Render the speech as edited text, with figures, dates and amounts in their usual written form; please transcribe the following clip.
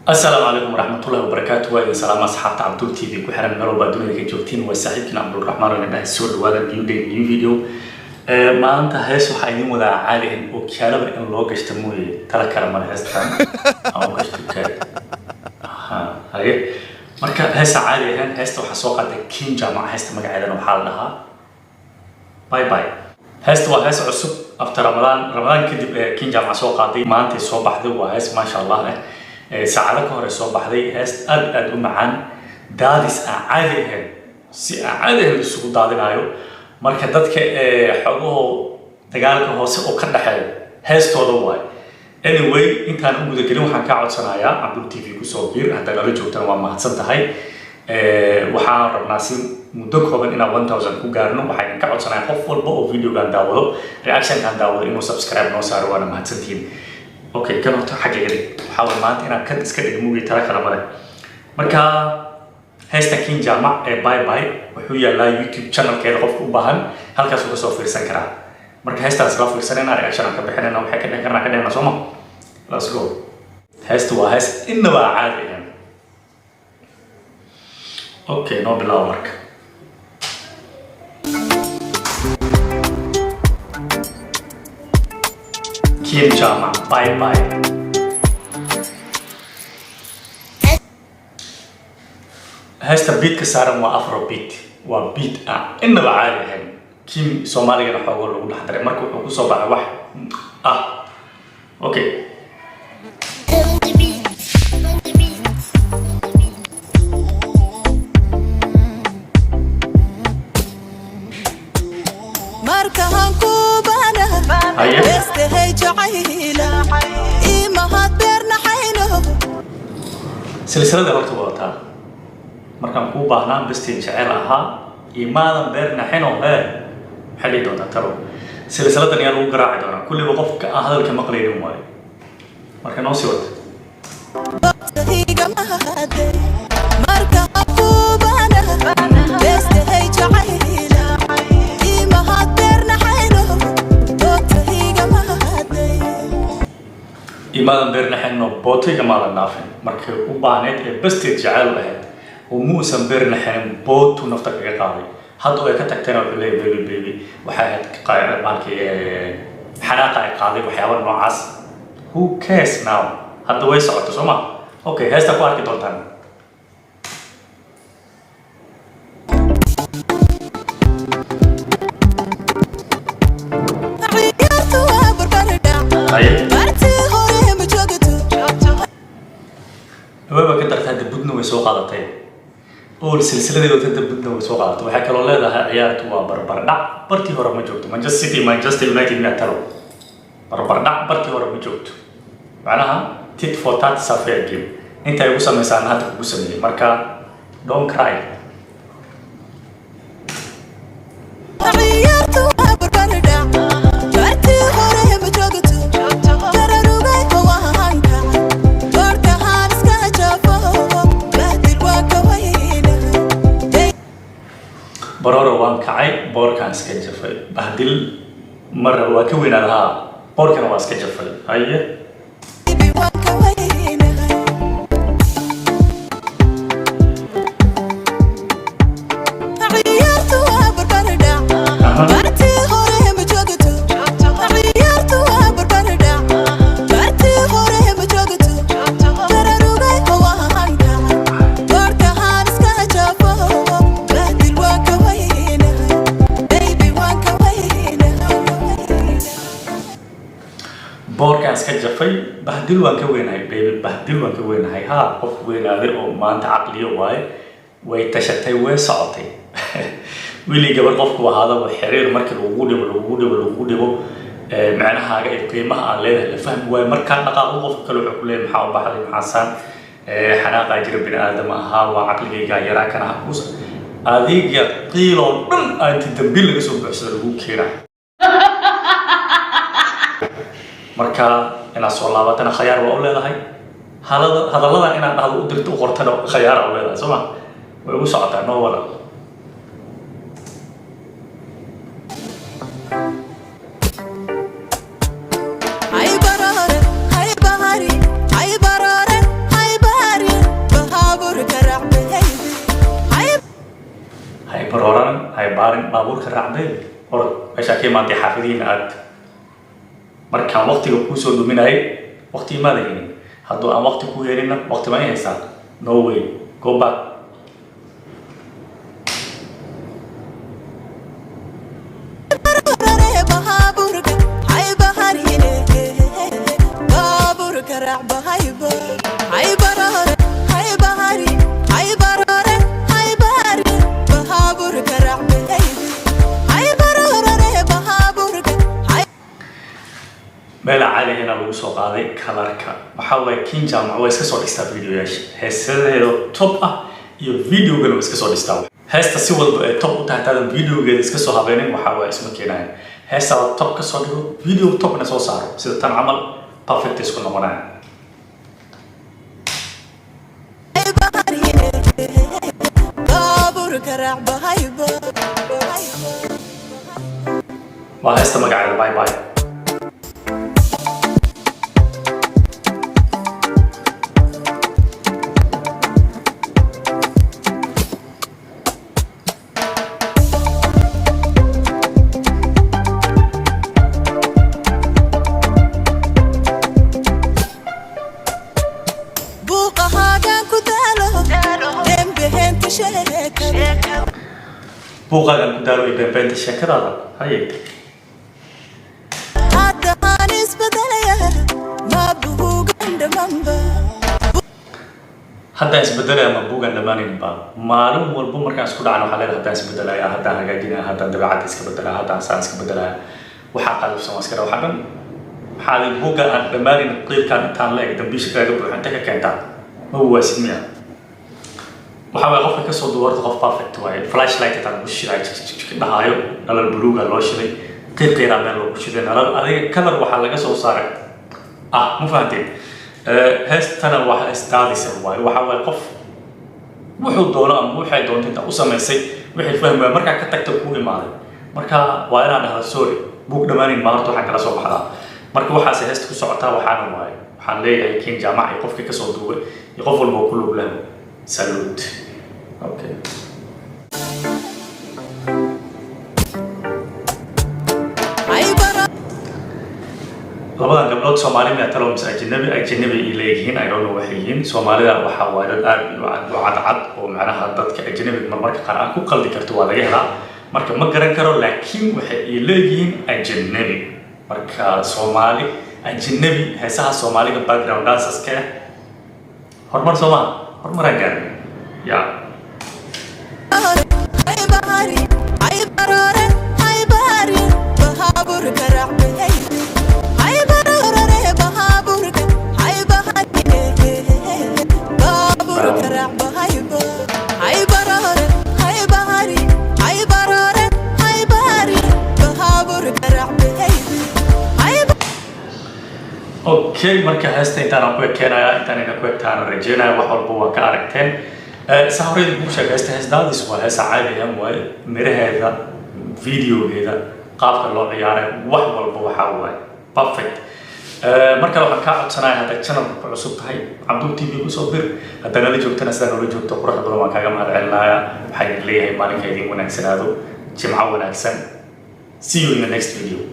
السلام عليكم ورحمة الله وبركاته وإذا سلام أصحاب عبدول تي في كحرم نرو بدون ذلك جوتين وسعيدنا عبد الرحمن ونبه السود وهذا نيو فيديو ما أنت هيسو حيني مذا عالين وكيالا بإن لوج اشتموي ترى كلام هستان أو اشتكى هاي مركب هسا عالي هن هستو حسوقة كين جامعة هست مقعدنا وحالها باي باي هست وهس عصب أفتر رمضان كدب كين جامعة سوقة دي ما أنت صوب ذو وهس ما شاء الله ساعدك هو رسول بحذي هست أد معان دادس عادهم عادهم السوق دادين عيو مركزات حقوق تجارك هو سوق كذا حلو هست هذا anyway إنت أنا أقول لك وحنا كعاد صنايع عبدول تي في كسوبير هذا قالوا جوتنا وما حصلت هاي وحنا ناسين مدوك هو إننا 1000 كوجارنو وحنا كعاد صنايع خفول بقى فيديو كان داوله رياكشن كان داوله إنه سبسكرايب نوصار وأنا ما حصلتين اوكي كانوا حاجه غير حاول ما انا كنت اسكت موفي ترى كلامه marka heesta kin jaamac bye bye wuxuu yaala youtube channel keeda qofku u baahan halkaas uu soo fiirsan karaa marka heestaas la fiirsanayna reaction ka bixinayna waxa ka dhigana ka dhigana soo ma let's go heesta waa hees inaba caadi ah okay no bilaw marka Kim Jama, bye bye. هسه بيت كسارم وافروبيت وبيت إنه بعالي هن كيم سومالي أنا حاول أقول لحضرتك مركو أقول صوبة واحد أوكي سلسلة وقت وقتها مركم كوبا هنا بستين شعلها إيمانا بيرنا حينو حلي دونا ترى سلسلة دنيا لو قراعي دونا كل وقف هذا الكلام قليل موالي مركم نوصي وقت إيمانا بيرنا حينو بوتي جمالا نافن مركب وبانيت بستين شعل لهاد وموسم بيرنا حين بوت ونفتك قاضي هادو كتكتنا بلي بيبي وحياة قاعدة مالك حناقة قاضي وحيوان نوعاس who cares now هادو ويسعود تسمع اوكي هسه كوارك دولتان ويبقى كنت هذا بدنا ويسوق على طيب أول سلسلة دي وتنتبه بدنا ويسوق على طيب وحكي الله ده عيار توا بربرنا برتي هو رم جوت مانشستر سيتي مانشستر يونايتد نتلو بربرنا برتي هو رم جوت معناها تيت فوتات سافير جيم أنت يوصل مثلا هذا يوصل لي مركا don't cry برارو وان كعي بوركان سكجفل بهدل مرة وكوين لها بوركان واسكجفل هاي بوركان سكجفل بهدل وكوين هاي بيبي بهدل وكوين هاي ها قف وين هذا أو ما أنت عقلية واي ويتشتى ويسعطي ويلي قبل قفك وهذا والحرير مركز وجوده معناها حاجة قيمة عليه الفهم ومركز نقاط قفك كله كله محاول بحر محسن حناقة يجرب بين آدم ها وعقلية جاي يراك أنا حقوس هذه قيلون أنت تدبل لسوق بحسن الوكيرة marka ina soo laabatana khiyaar waa u leedahay hadallada ina dhahdo u dirto qortana khiyaar u leedahay soo ma way ugu socotaa noo wala ay barare ay bahari ay barare ay bahari hay barooran hay baarin baabuurka raacday orod meesha ka imaatay xaafadiina aad markaan waqtiga ku soo dhuminayay waqti ma leeyahay hadduu aan waqti ku yeelina waqti ma haysaa no way go back meel caadi ah lagu soo qaaday kalarka waxa way kin jaamac way iska soo dhistaa videoyaasha heesadeedo top ah iyo videogan iska soo dhistaa heesta si walba ay top u tahay tadan videogeeda iska soo habeenin waxa way isma keenayaan heesta top ka soo dhigo video top na soo saaro sida tan camal perfect isku noqonaya waa heesta magaceeda bye bye buuqaagan ku daalo iyo beenbeenta sheekadaada hayay haddaan isbedelaya ma buugan dhammaanayninba maalin walba markaan isku dhacno waxaa leedahay haddaan isbedelaya haddaan hagaajinaya haddaan dabeecadda iska bedelaya haddaan saan iska bedelaya waxaa qalifsan waa iska waxaa dhan maxaa buugga aan dhammaanayn qiilkaan intaan leeg dambiisha kaaga buuxo inta ka keentaa ma waasid miya waxa way qofka ka soo duwarta qof perfect way flashlight ta ku shiray dhahayo nalal buluuga loo shiray qiiqeena meel loo shiray nalal adiga color waxa laga soo saaray ma fahanteen heestana waxa istaadisa waxa way qof wuxuu doono ama waxay doonto inta u sameysay wixii fahmay marka ka tagto ku imaaday marka waa inaan dhahdo sorry buug dhamaanin ma horta waxa kala soo baxdaa marka waxaas heesta ku socotaa waxaan leeyahay kin jaamac qofka ka soo duubay iyo qof walba ku lug leh salute okay labadan gabdhood Soomaaliyeed talo mis ajnabi ilayhiin ay roon waxyiin Soomaalida waxa waa dad aad u cad oo macnaha dadka ajnabiga marka qaar aan ku qaldi karto waa laga helaa marka ma garan karo laakiin waxay ilayhiin ajnabi marka Soomaali ajnabi heesaha Soomaaliga background dancers ka hormar Soomaali hormar gaar ya okay marka heesta intaan ku keenaya intaan ku taan rajeenaya wax walba waa ka aragteen sawirada ku sheegaysta heestaadis waa heesa caadi ah way miraheeda videogeeda qaabka loo ciyaaray wax walba waxa way perfect marka waxaan ka codsanahay hadda channel ku cusub tahay Abdul TV ku soo bir hadda la joogtana sidaan la joogto qurux badan waan kaaga mahadcelinayaa waxaan leeyahay maalinka idin wanaagsanaado jimco wanaagsan see you in the next video